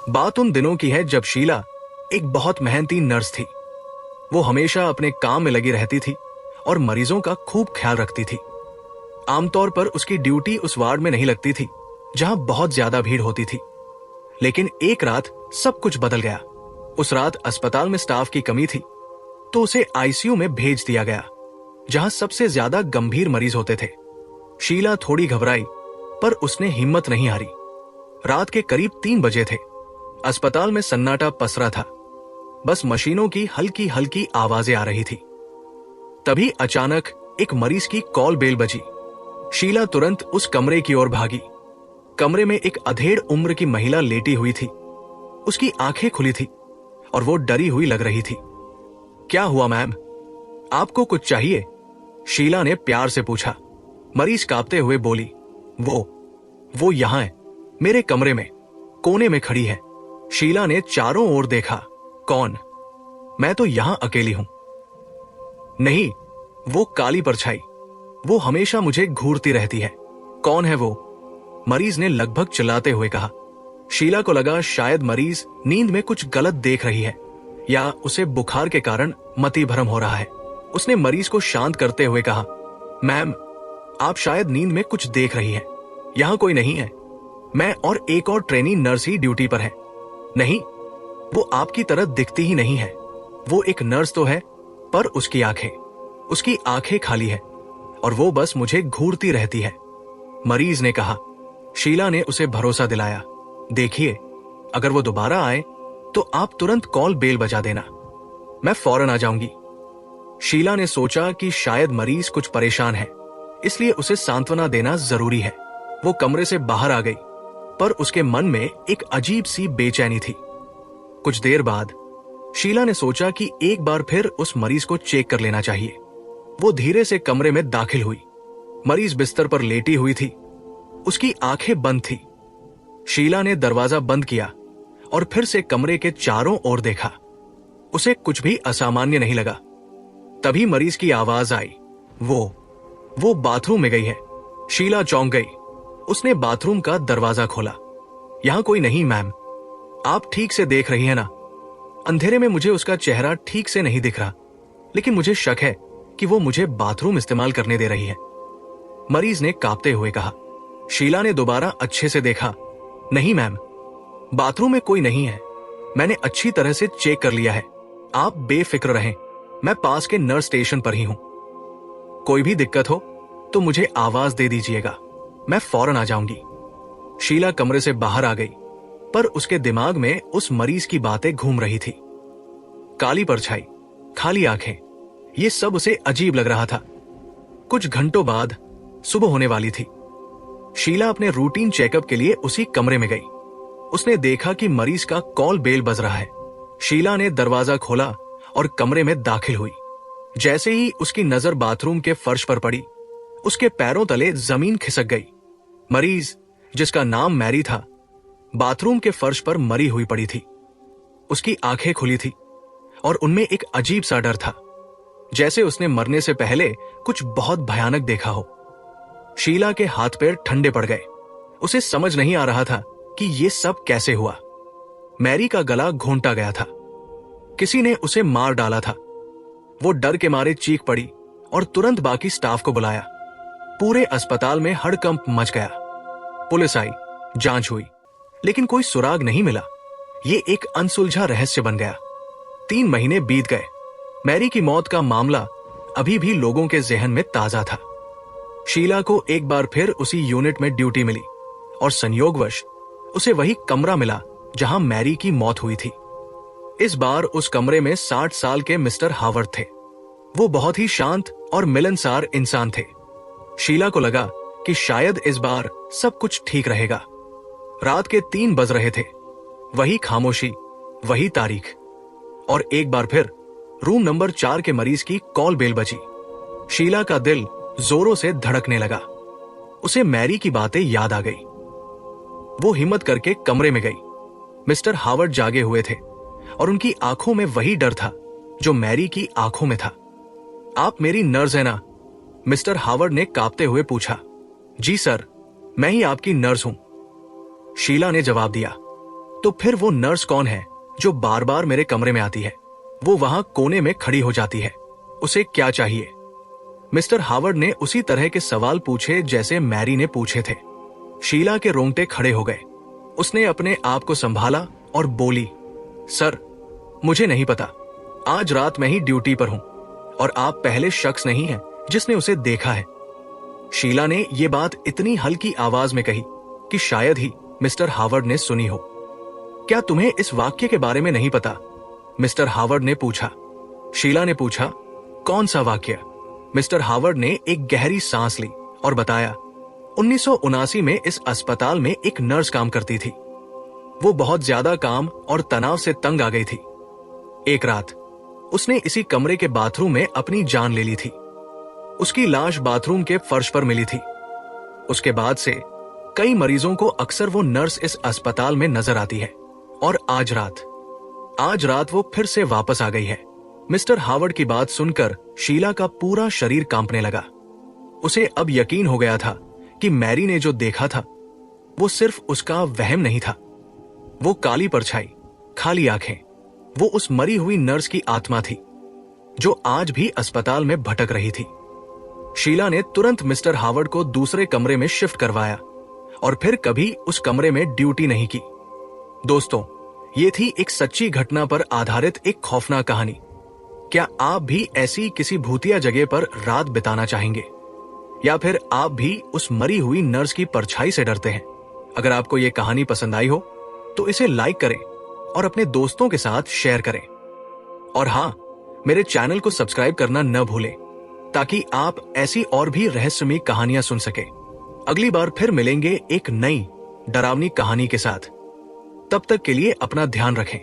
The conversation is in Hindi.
बात उन दिनों की है जब शीला एक बहुत मेहनती नर्स थी। वो हमेशा अपने काम में लगी रहती थी और मरीजों का खूब ख्याल रखती थी। आमतौर पर उसकी ड्यूटी उस वार्ड में नहीं लगती थी जहां बहुत ज्यादा भीड़ होती थी। लेकिन एक रात सब कुछ बदल गया। उस रात अस्पताल में स्टाफ की कमी थी, तो उसे आईसीयू में भेज दिया गया, जहां सबसे ज्यादा गंभीर मरीज होते थे। शीला थोड़ी घबराई, पर उसने हिम्मत नहीं हारी। रात के करीब 3 बजे थे। अस्पताल में सन्नाटा पसरा था। बस मशीनों की हल्की हल्की आवाजें आ रही थी। तभी अचानक एक मरीज की कॉल बेल बजी। शीला तुरंत उस कमरे की ओर भागी। कमरे में एक अधेड़ उम्र की महिला लेटी हुई थी। उसकी आंखें खुली थी और वो डरी हुई लग रही थी। क्या हुआ मैम, आपको कुछ चाहिए? शीला ने प्यार से पूछा। मरीज कांपते हुए बोली, वो यहां है, मेरे कमरे में, कोने में खड़ी है। शीला ने चारों ओर देखा। कौन? मैं तो यहां अकेली हूं। नहीं, वो काली परछाई, वो हमेशा मुझे घूरती रहती है। कौन है वो? मरीज ने लगभग चिल्लाते हुए कहा। शीला को लगा शायद मरीज नींद में कुछ गलत देख रही है या उसे बुखार के कारण मति भ्रम हो रहा है। उसने मरीज को शांत करते हुए कहा, मैम, आप शायद नींद में कुछ देख रही हैं। यहां कोई नहीं है। मैं और एक और ट्रेनी नर्स ही ड्यूटी पर है। नहीं, वो आपकी तरह दिखती ही नहीं है। वो एक नर्स तो है, पर उसकी आंखें खाली है और वो बस मुझे घूरती रहती है, मरीज ने कहा। शीला ने उसे भरोसा दिलाया, देखिए, अगर वो दोबारा आए तो आप तुरंत कॉल बेल बजा देना, मैं फौरन आ जाऊंगी। शीला ने सोचा कि शायद मरीज कुछ परेशान है, इसलिए उसे सांत्वना देना जरूरी है। वो कमरे से बाहर आ गई, पर उसके मन में एक अजीब सी बेचैनी थी। कुछ देर बाद शीला ने सोचा कि एक बार फिर उस मरीज को चेक कर लेना चाहिए। वो धीरे से कमरे में दाखिल हुई। मरीज बिस्तर पर लेटी हुई थी। उसकी आंखें बंद थी। शीला ने दरवाजा बंद किया और फिर से कमरे के चारों ओर देखा। उसे कुछ भी असामान्य नहीं लगा। तभी मरीज की आवाज आई, वो बाथरूम में गई है। शीला चौंक गई। उसने बाथरूम का दरवाजा खोला। यहां कोई नहीं मैम, आप ठीक से देख रही है ना? अंधेरे में मुझे उसका चेहरा ठीक से नहीं दिख रहा, लेकिन मुझे शक है कि वो मुझे बाथरूम इस्तेमाल करने दे रही है, मरीज ने कांपते हुए कहा। शीला ने दोबारा अच्छे से देखा। नहीं मैम, बाथरूम में कोई नहीं है। मैंने अच्छी तरह से चेक कर लिया है। आप बेफिक्र रहें, मैं पास के नर्स स्टेशन पर ही हूं। कोई भी दिक्कत हो तो मुझे आवाज दे दीजिएगा, मैं फौरन आ जाऊंगी। शीला कमरे से बाहर आ गई, पर उसके दिमाग में उस मरीज की बातें घूम रही थी। काली परछाई, खाली आंखें, ये सब उसे अजीब लग रहा था। कुछ घंटों बाद सुबह होने वाली थी। शीला अपने रूटीन चेकअप के लिए उसी कमरे में गई। उसने देखा कि मरीज का कॉल बेल बज रहा है। शीला ने दरवाजा खोला और कमरे में दाखिल हुई। जैसे ही उसकी नजर बाथरूम के फर्श पर पड़ी, उसके पैरों तले जमीन खिसक गई। मरीज, जिसका नाम मैरी था, बाथरूम के फर्श पर मरी हुई पड़ी थी। उसकी आंखें खुली थी और उनमें एक अजीब सा डर था, जैसे उसने मरने से पहले कुछ बहुत भयानक देखा हो। शीला के हाथ पैर ठंडे पड़ गए। उसे समझ नहीं आ रहा था कि ये सब कैसे हुआ। मैरी का गला घोंटा गया था। किसी ने उसे मार डाला था। वो डर के मारे चीख पड़ी और तुरंत बाकी स्टाफ को बुलाया। पूरे अस्पताल में हड़कंप मच गया। पुलिस आई, जांच हुई, लेकिन कोई सुराग नहीं मिला। ये एक अनसुलझा रहस्य बन गया। 3 महीने बीत गए। मैरी की मौत का मामला अभी भी लोगों के जहन में ताजा था। शीला को एक बार फिर उसी यूनिट में ड्यूटी मिली और संयोगवश उसे वही कमरा मिला जहां मैरी की मौत हुई थी। इस बार उस कमरे में 60 साल के मिस्टर हावर्ड थे। वो बहुत ही शांत और मिलनसार इंसान थे। शीला को लगा कि शायद इस बार सब कुछ ठीक रहेगा। रात के 3 बज रहे थे। वही खामोशी, वही तारीख, और एक बार फिर रूम नंबर 4 के मरीज की कॉल बेल बजी। शीला का दिल जोरों से धड़कने लगा। उसे मैरी की बातें याद आ गई। वो हिम्मत करके कमरे में गई। मिस्टर हावर्ड जागे हुए थे और उनकी आंखों में वही डर था जो मैरी की आंखों में था। आप मेरी नर्स है ना? मिस्टर हावर्ड ने कांपते हुए पूछा। जी सर, मैं ही आपकी नर्स हूं, शीला ने जवाब दिया। तो फिर वो नर्स कौन है जो बार बार मेरे कमरे में आती है? वो वहां कोने में खड़ी हो जाती है। उसे क्या चाहिए? मिस्टर हावर्ड ने उसी तरह के सवाल पूछे जैसे मैरी ने पूछे थे। शीला के रोंगटे खड़े हो गए। उसने अपने आप को संभाला और बोली, सर, मुझे नहीं पता। आज रात मैं ही ड्यूटी पर हूं और आप पहले शख्स नहीं हैं जिसने उसे देखा है। शीला ने यह बात इतनी हल्की आवाज में कही कि शायद ही मिस्टर हावर्ड ने सुनी हो। क्या तुम्हें इस वाक्य के बारे में नहीं पता? मिस्टर हावर्ड ने पूछा। शीला ने पूछा, कौन सा वाक्य? मिस्टर हावर्ड ने एक गहरी सांस ली और बताया, 1979 में इस अस्पताल में एक नर्स काम करती थी। वो बहुत ज्यादा काम और तनाव से तंग आ गई थी। एक रात उसने इसी कमरे के बाथरूम में अपनी जान ले ली थी। उसकी लाश बाथरूम के फर्श पर मिली थी। उसके बाद से कई मरीजों को अक्सर वो नर्स इस अस्पताल में नजर आती है और आज रात वो फिर से वापस आ गई है। मिस्टर हावर्ड की बात सुनकर शीला का पूरा शरीर कांपने लगा। उसे अब यकीन हो गया था कि मैरी ने जो देखा था वो सिर्फ उसका वहम नहीं था। वो काली परछाई, खाली आंखें, वो उस मरी हुई नर्स की आत्मा थी जो आज भी अस्पताल में भटक रही थी। शीला ने तुरंत मिस्टर हावर्ड को दूसरे कमरे में शिफ्ट करवाया और फिर कभी उस कमरे में ड्यूटी नहीं की। दोस्तों, ये थी एक सच्ची घटना पर आधारित एक खौफनाक कहानी। क्या आप भी ऐसी किसी भूतिया जगह पर रात बिताना चाहेंगे? या फिर आप भी उस मरी हुई नर्स की परछाई से डरते हैं? अगर आपको ये कहानी पसंद आई हो तो इसे लाइक करें और अपने दोस्तों के साथ शेयर करें। और हां, मेरे चैनल को सब्सक्राइब करना न भूलें ताकि आप ऐसी और भी रहस्यमयी कहानियां सुन सकें। अगली बार फिर मिलेंगे एक नई डरावनी कहानी के साथ। तब तक के लिए अपना ध्यान रखें।